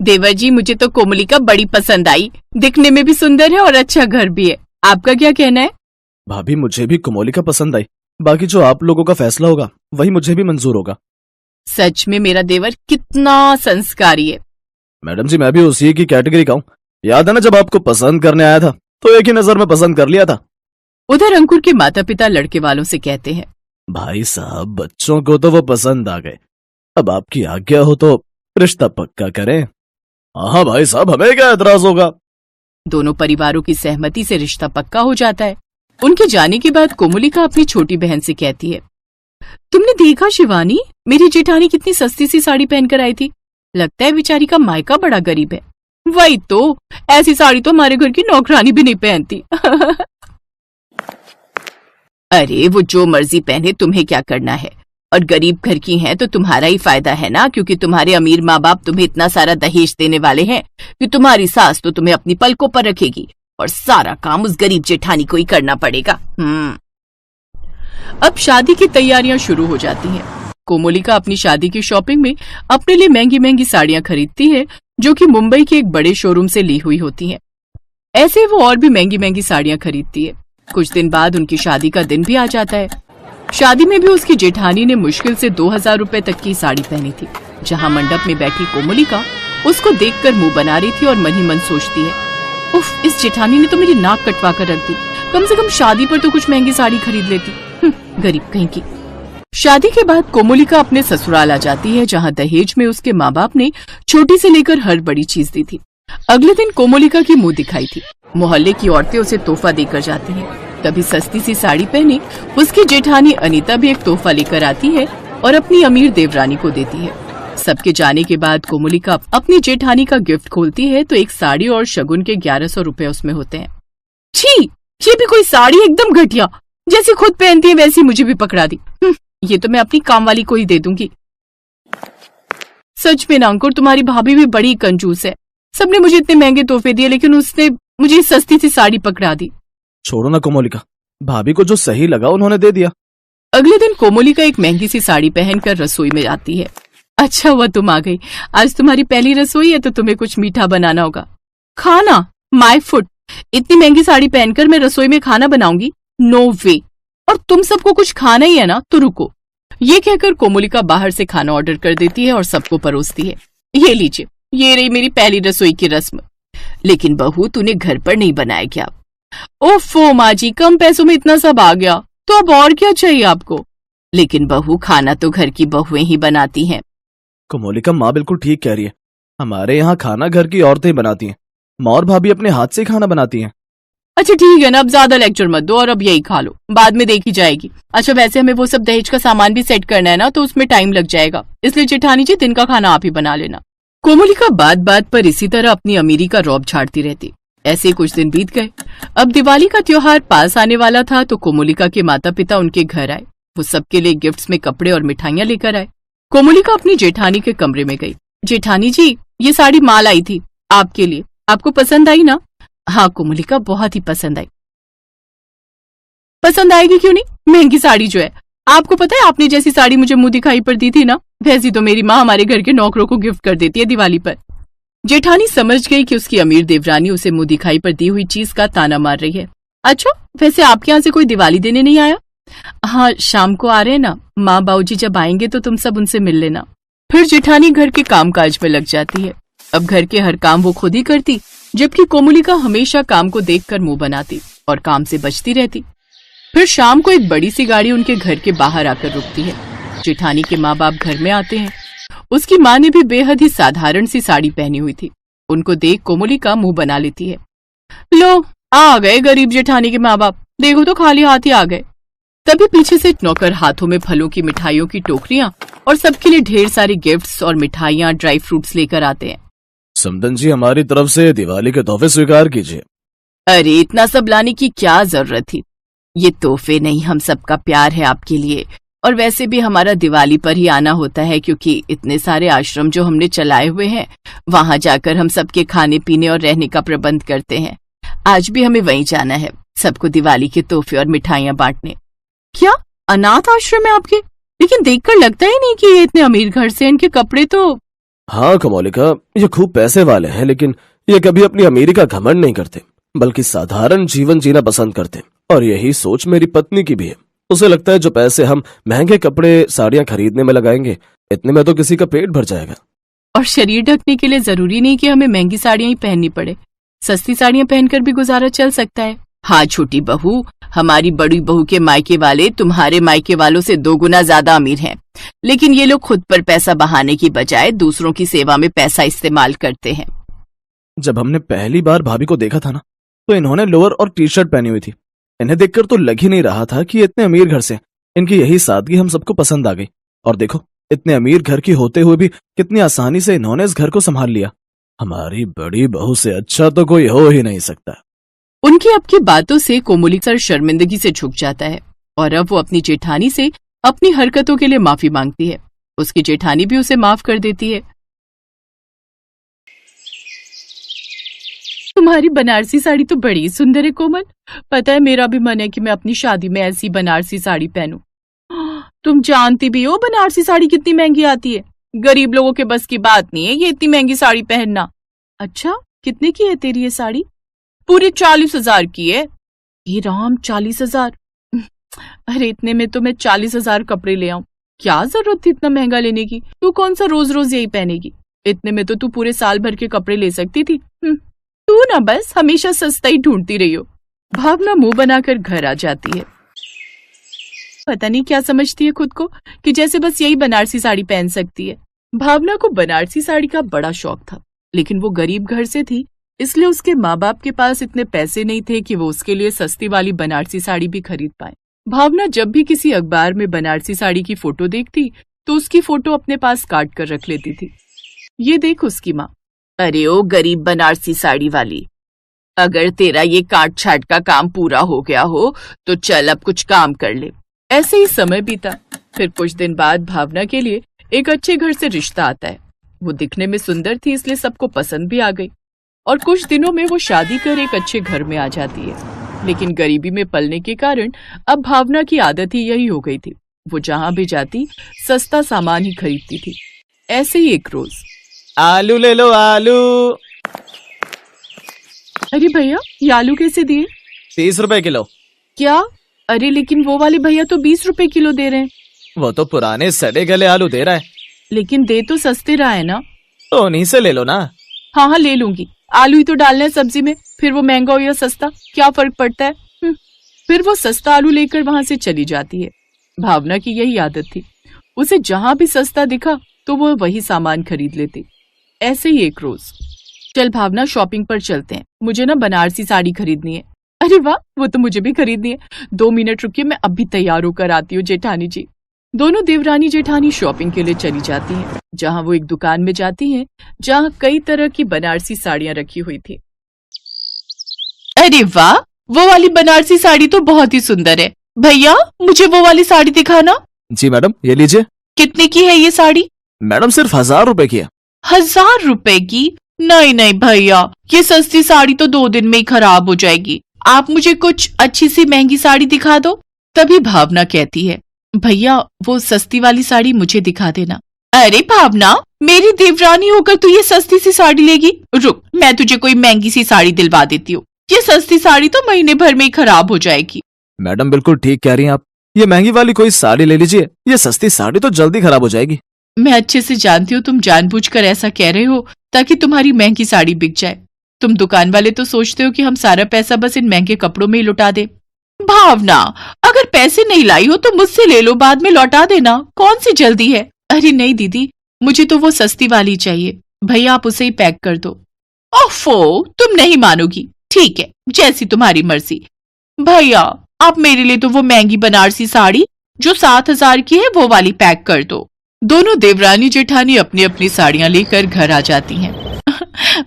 देवर जी, मुझे तो कोमलिका बड़ी पसंद आई। दिखने में भी सुंदर है और अच्छा घर भी है। आपका क्या कहना है? भाभी, मुझे भी कोमलिका पसंद आई। बाकी जो आप लोगों का फैसला होगा वही मुझे भी मंजूर होगा। सच में मेरा देवर कितना संस्कारी है। मैडम जी, मैं भी उसी की कैटेगरी का हूँ। याद है ना, जब आपको पसंद करने आया था तो एक ही नजर में पसंद कर लिया था। उधर अंकुर के माता पिता लड़के वालों से कहते हैं, भाई साहब, बच्चों को तो वो पसंद आ गए। अब आपकी आज्ञा हो तो रिश्ता पक्का करें। हाँ भाई साहब, हमें क्या एतराज होगा। दोनों परिवारों की सहमति से रिश्ता पक्का हो जाता है। उनके जाने के बाद कोमलिका अपनी छोटी बहन से कहती है, तुमने देखा शिवानी, मेरी जेठानी कितनी सस्ती सी साड़ी पहनकर आई थी। लगता है बेचारी का मायका बड़ा गरीब है। वही तो, ऐसी साड़ी तो हमारे घर की नौकरानी भी नहीं पहनती। अरे वो जो मर्जी पहने, तुम्हें क्या करना है। और गरीब घर की हैं तो तुम्हारा ही फायदा है ना, क्योंकि तुम्हारे अमीर माँ बाप तुम्हें इतना सारा दहेज देने वाले हैं कि तुम्हारी सास तो तुम्हें अपनी पलकों पर रखेगी और सारा काम उस गरीब जेठानी को ही करना पड़ेगा। अब शादी की तैयारियां शुरू हो जाती हैं। कोमलिका अपनी शादी की शॉपिंग में अपने लिए महंगी महंगी साड़ियां खरीदती है, जो कि मुंबई के एक बड़े शोरूम से ली हुई होती हैं। ऐसे वो और भी महंगी महंगी साड़ियां खरीदती है। कुछ दिन बाद उनकी शादी का दिन भी आ जाता है। शादी में भी उसकी जेठानी ने मुश्किल से 2000 रुपए तक की साड़ी पहनी थी। जहां मंडप में बैठी कोमलिका उसको देखकर मुंह बना रही थी और मन ही मन सोचती है, उफ, इस जेठानी ने तो मेरी नाक कटवा कर रख दी। कम से कम शादी पर तो कुछ महंगी साड़ी खरीद लेती। गरीब कहीं की। शादी के बाद कोमलिका अपने ससुराल आ जाती है, जहां दहेज में उसके माँ बाप ने छोटी से लेकर हर बड़ी चीज दी थी। अगले दिन कोमलिका की मुंह दिखाई थी। मोहल्ले की औरतें उसे तोहफा देकर जाती हैं। तभी सस्ती सी साड़ी पहनी उसकी जेठानी अनीता भी एक तोहफा लेकर आती है और अपनी अमीर देवरानी को देती है। सबके जाने के बाद कोमलिका अपनी जेठानी का गिफ्ट खोलती है तो एक साड़ी और शगुन के 1100 रुपए उसमें होते हैं। छी, ये भी कोई साड़ी, एकदम घटिया। जैसी खुद पहनती है वैसी मुझे भी पकड़ा दी। ये तो मैं अपनी काम वाली को ही दे दूंगी। सच में अंकुर, तुम्हारी भाभी भी बड़ी कंजूस है। सबने मुझे इतने महंगे तोहफे दिए, लेकिन उसने मुझे सस्ती सी साड़ी पकड़ा दी। छोड़ो ना कोमलिका, भाभी को जो सही लगा उन्होंने दे दिया। अगले दिन कोमलिका एक महंगी सी साड़ी पहनकर रसोई में जाती है। अच्छा हुआ तुम आ गई। आज तुम्हारी पहली रसोई है तो तुम्हें कुछ मीठा बनाना होगा। खाना? My food. इतनी महंगी साड़ी पहनकर मैं रसोई में खाना बनाऊंगी? नो वे। और तुम सबको कुछ खाना ही है ना, तो रुको। ये कहकर कोमलिका बाहर से खाना ऑर्डर कर देती है और सबको परोसती है। ये लीजिए, ये रही मेरी पहली रसोई की रस्म। लेकिन बहू, तूने घर पर नहीं बनाया क्या? ओफो माँ जी, कम पैसों में इतना सब आ गया तो अब और क्या चाहिए आपको? लेकिन बहू, खाना तो घर की बहुएं ही बनाती हैं। कोमलिका, माँ बिल्कुल ठीक कह रही है। हमारे यहाँ खाना घर की औरतें बनाती हैं। माँ और भाभी अपने हाथ से खाना बनाती हैं। अच्छा ठीक है ना, अब ज्यादा लेक्चर मत दो और अब यही खा लो, बाद में देखी जाएगी। अच्छा, वैसे हमें वो सब दहेज का सामान भी सेट करना है ना, तो उसमें टाइम लग जाएगा। इसलिए जेठानी जी, दिन का खाना आप ही बना लेना। कोमलिका बात बात पर इसी तरह अपनी अमीरी का रौब झाड़ती रहती। ऐसे कुछ दिन बीत गए। अब दिवाली का त्योहार पास आने वाला था तो कोमलिका के माता पिता उनके घर आए। वो सबके लिए गिफ्ट्स में कपड़े और मिठाइयां लेकर आए। कोमलिका अपनी जेठानी के कमरे में गई। जेठानी जी, ये साड़ी माल आई थी आपके लिए, आपको पसंद आई ना? हाँ कोमलिका, बहुत ही पसंद आई। पसंद आएगी क्यों नहीं, महंगी साड़ी जो है। आपको पता है, आपने जैसी साड़ी मुझे मुंह दिखाई पर दी थी ना, वैसी तो मेरी माँ हमारे घर के नौकरों को गिफ्ट कर देती है दिवाली पर। जेठानी समझ गई कि उसकी अमीर देवरानी उसे मुंह दिखाई पर दी हुई चीज का ताना मार रही है। अच्छा, वैसे आपके यहाँ से कोई दिवाली देने नहीं आया? हाँ, शाम को आ रहे हैं ना, माँ बाबूजी जब आएंगे तो तुम सब उनसे मिल लेना। फिर जेठानी घर के कामकाज में लग जाती है। अब घर के हर काम वो खुद ही करती, जबकि कोमलिका हमेशा काम को देखकर मुंह बनाती और काम से बचती रहती। फिर शाम को एक बड़ी सी गाड़ी उनके घर के बाहर आकर रुकती है। जेठानी के माँ बाप घर में आते हैं। उसकी माँ ने भी बेहद ही साधारण सी साड़ी पहनी हुई थी। उनको देख कोमलिका मुंह बना लेती है। लो, आ गए गरीब जेठानी के माँ बाप, देखो तो खाली हाथ ही आ गए। तभी पीछे से नौकर हाथों में फलों की मिठाइयों की टोकरियां और सबके लिए ढेर सारी गिफ्ट्स और मिठाइयां, ड्राई फ्रूट्स लेकर आते हैं। समदन जी, हमारी तरफ से दिवाली के तोहफे स्वीकार कीजिए। अरे, इतना सब लाने की क्या जरूरत थी? ये तोहफे नहीं, हम सबका प्यार है आपके लिए। और वैसे भी हमारा दिवाली पर ही आना होता है, क्योंकि इतने सारे आश्रम जो हमने चलाए हुए हैं, वहां जाकर हम सबके खाने पीने और रहने का प्रबंध करते हैं। आज भी हमें वहीं जाना है, सबको दिवाली के तोहफे और मिठाइयां बांटने। क्या अनाथ आश्रम है आपके? लेकिन देखकर लगता ही नहीं कि ये इतने अमीर घर से। इनके कपड़े तो हाँ कमोलिका, ये खूब पैसे वाले हैं, लेकिन ये कभी अपनी अमीरी का घमंड नहीं करते, बल्कि साधारण जीवन जीना पसंद करते। और यही सोच मेरी पत्नी की भी है। उसे लगता है जो पैसे हम महंगे कपड़े साड़ियां खरीदने में लगाएंगे, इतने में तो किसी का पेट भर जाएगा। और शरीर ढकने के लिए जरूरी नहीं कि हमें महंगी साड़ियां ही पहननी पड़े, सस्ती साड़ियां पहनकर भी गुजारा चल सकता है। हाँ छोटी बहू, हमारी बड़ी बहू के मायके वाले तुम्हारे मायके वालों से 2 गुना ज्यादा अमीर हैं, लेकिन ये लोग खुद पर पैसा बहाने की बजाय दूसरों की सेवा में पैसा इस्तेमाल करते हैं। जब हमने पहली बार भाभी को देखा था ना, तो इन्होंने लोअर और टी शर्ट पहनी हुई थी। इन्हें देखकर तो लग ही नहीं रहा था कि ये इतने अमीर घर से। इनकी यही सादगी हम सबको पसंद आ गई। और देखो, इतने अमीर घर की होते हुए भी कितनी आसानी से इन्होंने इस घर को संभाल लिया। हमारी बड़ी बहू से अच्छा तो कोई हो ही नहीं सकता। उनकी अब की बातों से कोमली सर शर्मिंदगी से झुक जाता है और अब वो अपनी जेठानी से अपनी हरकतों के लिए माफी मांगती है। उसकी जेठानी भी उसे माफ कर देती है। तुम्हारी बनारसी साड़ी तो बड़ी सुंदर है कोमल। पता है, मेरा भी मन है कि मैं अपनी शादी में ऐसी बनारसी साड़ी पहनूं। तुम जानती भी हो बनारसी साड़ी कितनी महंगी आती है। गरीब लोगों के बस की बात नहीं है ये इतनी महंगी साड़ी पहनना। अच्छा, कितने की है तेरी ये साड़ी? पूरे 40,000 की है। ये राम, 40,000! अरे इतने में तो मैं 40,000 कपड़े ले आऊं। क्या जरूरत थी इतना महंगा लेने की? तू कौन सा रोज रोज यही पहनेगी? इतने में तो तू पूरे साल भर के कपड़े ले सकती थी। तू ना बस हमेशा सस्ता ही ढूंढती रही हो। भावना मुंह बनाकर घर आ जाती है। पता नहीं क्या समझती है खुद को कि जैसे बस यही बनारसी साड़ी पहन सकती है। भावना को बनारसी साड़ी का बड़ा शौक था, लेकिन वो गरीब घर से थी, इसलिए उसके माँ बाप के पास इतने पैसे नहीं थे कि वो उसके लिए सस्ती वाली बनारसी साड़ी भी खरीद पाए। भावना जब भी किसी अखबार में बनारसी साड़ी की फोटो देखती तो उसकी फोटो अपने पास काट कर रख लेती थी। ये देख उसकी माँ, अरे ओ गरीब बनारसी साड़ी वाली, अगर तेरा ये काट छाट का काम पूरा हो गया हो तो चल अब कुछ काम कर ले। ऐसे ही समय बीता। फिर कुछ दिन बाद भावना के लिए एक अच्छे घर से रिश्ता आता है। वो दिखने में सुंदर थी, इसलिए सबको पसंद भी आ गई और कुछ दिनों में वो शादी कर एक अच्छे घर में आ जाती है। लेकिन गरीबी में पलने के कारण अब भावना की आदत ही यही हो गई थी। वो जहाँ भी जाती सस्ता सामान ही खरीदती थी। ऐसे ही एक रोज, आलू ले लो आलू। अरे भैया, ये आलू कैसे दिए? 30 रुपए किलो। क्या? अरे लेकिन वो वाले भैया तो 20 रुपए किलो दे रहे हैं। वो तो पुराने सड़े गले आलू दे रहा है। लेकिन दे तो सस्ते रहा है ना। तो उन्हीं से ले लो ना। हाँ हाँ ले लूंगी। आलू ही तो डालना है सब्जी में, फिर वो महंगा हो या सस्ता क्या फर्क पड़ता है। फिर वो सस्ता आलू लेकर वहां से चली जाती है। भावना की यही आदत थी, उसे जहां भी सस्ता दिखा तो वो वही सामान खरीद लेती। ऐसे ही एक रोज, चल भावना शॉपिंग पर चलते हैं, मुझे ना बनारसी साड़ी खरीदनी है। अरे वाह, वो तो मुझे भी खरीदनी है। 2 मिनट रुकिए, मैं अभी तैयार होकर आती हूँ जेठानी जी। दोनों देवरानी जेठानी शॉपिंग के लिए चली जाती हैं, जहाँ वो एक दुकान में जाती हैं, जहाँ कई तरह की बनारसी साड़ियाँ रखी हुई थी। अरे वाह, वो वाली बनारसी साड़ी तो बहुत ही सुंदर है। भैया मुझे वो वाली साड़ी दिखाना। जी मैडम, ये लीजिए। कितने की है ये साड़ी? मैडम सिर्फ 1000 रुपए की है। 1000 रुपए की? नहीं नहीं भैया, ये सस्ती साड़ी तो 2 दिन में ही खराब हो जाएगी। आप मुझे कुछ अच्छी सी महंगी साड़ी दिखा दो। तभी भावना कहती है, भैया वो सस्ती वाली साड़ी मुझे दिखा देना। अरे भावना, मेरी देवरानी होकर तू ये सस्ती सी साड़ी लेगी? रुक, मैं तुझे कोई महंगी सी साड़ी दिलवा देती हूँ। ये सस्ती साड़ी तो महीने भर में ही खराब हो जाएगी। मैडम बिल्कुल ठीक कह रही हैं आप। ये महंगी वाली कोई साड़ी ले लीजिए, ये सस्ती साड़ी तो जल्दी खराब हो जाएगी। मैं अच्छे से जानती हूँ तुम जानबूझकर ऐसा कह रहे हो ताकि तुम्हारी महंगी साड़ी बिक जाए। तुम दुकान वाले तो सोचते हो कि हम सारा पैसा बस इन महंगे कपड़ों में ही लुटा दे। भावना, अगर पैसे नहीं लाई हो तो मुझसे ले लो, बाद में लौटा देना, कौन सी जल्दी है। अरे नहीं दीदी, मुझे तो वो सस्ती वाली चाहिए। भैया आप उसे ही पैक कर दो। ओफो, तुम नहीं मानोगी। ठीक है, जैसी तुम्हारी मर्जी। भैया आप मेरे लिए तो वो महंगी बनारसी साड़ी जो 7,000 की है वो वाली पैक कर दो। दोनों देवरानी जेठानी अपनी अपनी साड़ियां लेकर घर आ जाती हैं।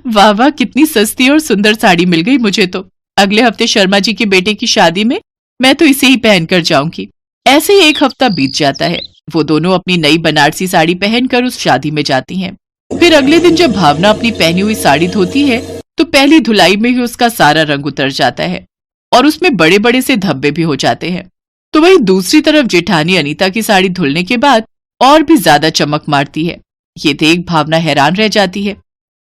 वाह वाह, कितनी सस्ती और सुंदर साड़ी मिल गई मुझे तो। अगले हफ्ते शर्मा जी के बेटे की शादी में मैं तो इसे ही पहनकर जाऊंगी। ऐसे ही एक हफ्ता बीत जाता है। वो दोनों अपनी नई बनारसी साड़ी पहनकर उस शादी में जाती हैं। फिर अगले दिन जब भावना अपनी पहनी हुई साड़ी धोती है तो पहली धुलाई में ही उसका सारा रंग उतर जाता है और उसमें बड़े बड़े से धब्बे भी हो जाते हैं। तो वहीं दूसरी तरफ जेठानी अनीता की साड़ी धुलने के बाद और भी ज्यादा चमक मारती है। ये देख भावना हैरान रह जाती है,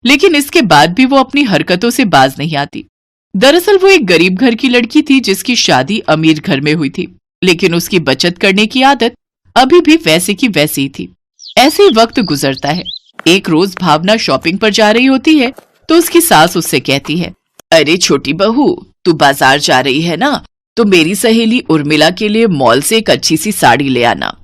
लेकिन इसके बाद भी वो अपनी हरकतों से बाज नहीं आती। दरअसल वो एक गरीब घर की लड़की थी जिसकी शादी अमीर घर में हुई थी, लेकिन उसकी बचत करने की आदत अभी भी वैसे की वैसी ही थी। ऐसे ही वक्त गुजरता है। एक रोज भावना शॉपिंग पर जा रही होती है तो उसकी सास उससे कहती है, अरे छोटी बहू, तू बाजार जा रही है ना, तो मेरी सहेली उर्मिला के लिए मॉल से एक अच्छी सी साड़ी ले आना।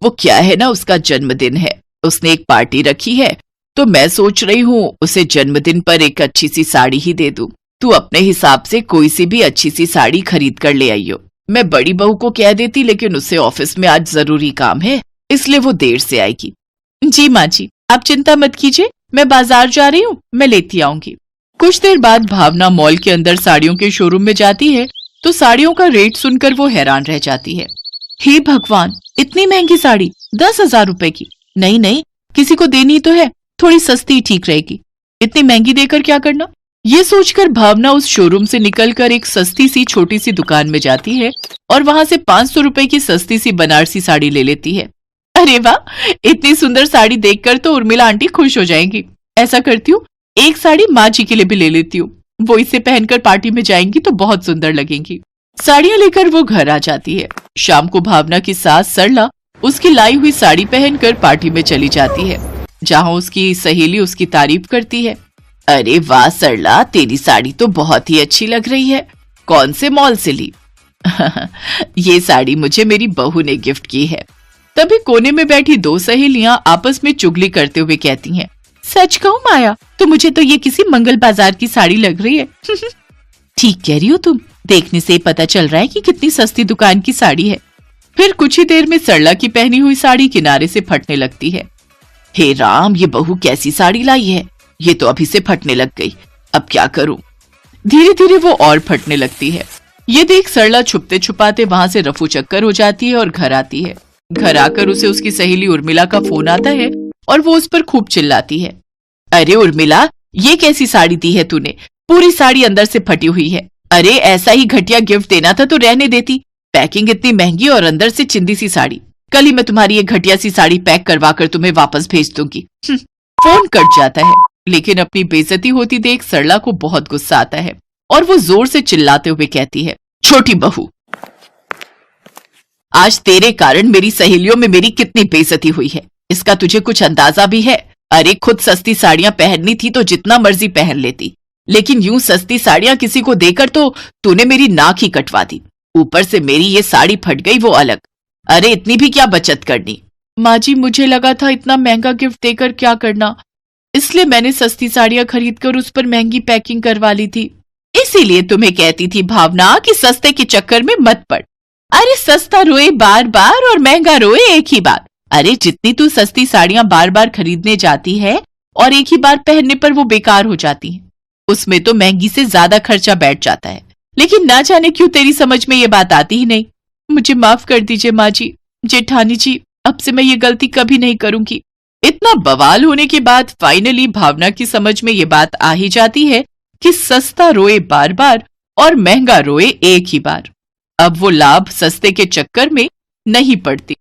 वो क्या है ना, उसका जन्मदिन है, उसने एक पार्टी रखी है, तो मैं सोच रही हूँ उसे जन्मदिन पर एक अच्छी सी साड़ी ही दे दूं। तू अपने हिसाब से कोई सी भी अच्छी सी साड़ी खरीद कर ले आइयो। मैं बड़ी बहू को कह देती, लेकिन उसे ऑफिस में आज जरूरी काम है, इसलिए वो देर से आएगी। जी माँ जी, आप चिंता मत कीजिए, मैं बाजार जा रही हूँ, मैं लेती आऊंगी। कुछ देर बाद भावना मॉल के अंदर साड़ियों के शोरूम में जाती है तो साड़ियों का रेट सुनकर वो हैरान रह जाती है। हे भगवान, इतनी महंगी साड़ी, 10,000 रुपए की। नहीं नहीं, किसी को देनी तो है, थोड़ी सस्ती ठीक रहेगी, इतनी महंगी देकर क्या करना। ये सोचकर भावना उस शोरूम से निकलकर एक सस्ती सी छोटी सी दुकान में जाती है और वहां से 500 रुपए की सस्ती सी बनारसी साड़ी ले लेती है। अरे वाह, इतनी सुंदर साड़ी देखकर तो उर्मिला आंटी खुश हो जाएंगी। ऐसा करती हूँ, एक साड़ी माँ जी के लिए भी ले लेती हूँ, वो इसे पहनकर पार्टी में जाएंगी तो बहुत सुंदर लगेंगी। साड़ियां लेकर वो घर आ जाती है। शाम को भावना की सास सरला उसकी लाई हुई साड़ी पहनकर पार्टी में चली जाती है, जहां उसकी सहेली उसकी तारीफ करती है। अरे वाह सरला, तेरी साड़ी तो बहुत ही अच्छी लग रही है, कौन से मॉल से ली? ये साड़ी मुझे मेरी बहू ने गिफ्ट की है। तभी कोने में बैठी दो सहेलियां आपस में चुगली करते हुए कहती हैं, सच कहूं माया, तो मुझे तो ये किसी मंगल बाजार की साड़ी लग रही है। ठीक कह रही हो तुम, देखने से पता चल रहा है कि कितनी सस्ती दुकान की साड़ी है। फिर कुछ ही देर में सरला की पहनी हुई साड़ी किनारे से फटने लगती है। हे राम, ये बहू कैसी साड़ी लाई है, ये तो अभी से फटने लग गई, अब क्या करूं। धीरे धीरे वो और फटने लगती है। ये देख सरला छुपते छुपाते वहां से रफू चक्कर हो जाती है और घर आती है। घर आकर उसे उसकी सहेली उर्मिला का फोन आता है और वो उस पर खूब चिल्लाती है। अरे उर्मिला, ये कैसी साड़ी दी है तूने, पूरी साड़ी अंदर से फटी हुई है। अरे ऐसा ही घटिया गिफ्ट देना था तो रहने देती, पैकिंग इतनी महंगी और अंदर से चिंदी सी साड़ी। कल ही मैं तुम्हारी ये घटिया सी साड़ी पैक करवा कर तुम्हें वापस भेज दूंगी। फोन कट जाता है, लेकिन अपनी बेइज्जती होती देख सरला को बहुत गुस्सा आता है और वो जोर से चिल्लाते हुए कहती है, छोटी बहू, आज तेरे कारण मेरी सहेलियों में मेरी कितनी बेइज्जती हुई है, इसका तुझे कुछ अंदाजा भी है? अरे खुद सस्ती साड़ियां पहननी थी तो जितना मर्जी पहन लेती, लेकिन यूं सस्ती साड़ियां किसी को देकर तो तूने मेरी नाक ही कटवा दी। ऊपर से मेरी ये साड़ी फट गई वो अलग। अरे इतनी भी क्या बचत करनी? माँ जी, मुझे लगा था इतना महंगा गिफ्ट देकर क्या करना, इसलिए मैंने सस्ती साड़ियां खरीदकर उस पर महंगी पैकिंग करवा ली थी। इसीलिए तुम्हें कहती थी भावना कि सस्ते के चक्कर में मत पड़। अरे सस्ता रोए बार बार और महंगा रोए एक ही बार। अरे जितनी तू सस्ती साड़ियां बार बार खरीदने जाती है और एक ही बार पहनने पर वो बेकार हो जाती हैं, उसमें तो महंगी से ज्यादा खर्चा बैठ जाता है। लेकिन ना जाने क्यों तेरी समझ में ये बात आती ही नहीं। मुझे माफ कर दीजिए माँ जी, जेठानी जी, अब से मैं ये गलती कभी नहीं करूंगी। इतना बवाल होने के बाद फाइनली भावना की समझ में ये बात आ ही जाती है कि सस्ता रोए बार बार और महंगा रोए एक ही बार। अब वो लाभ सस्ते के चक्कर में नहीं पड़ती।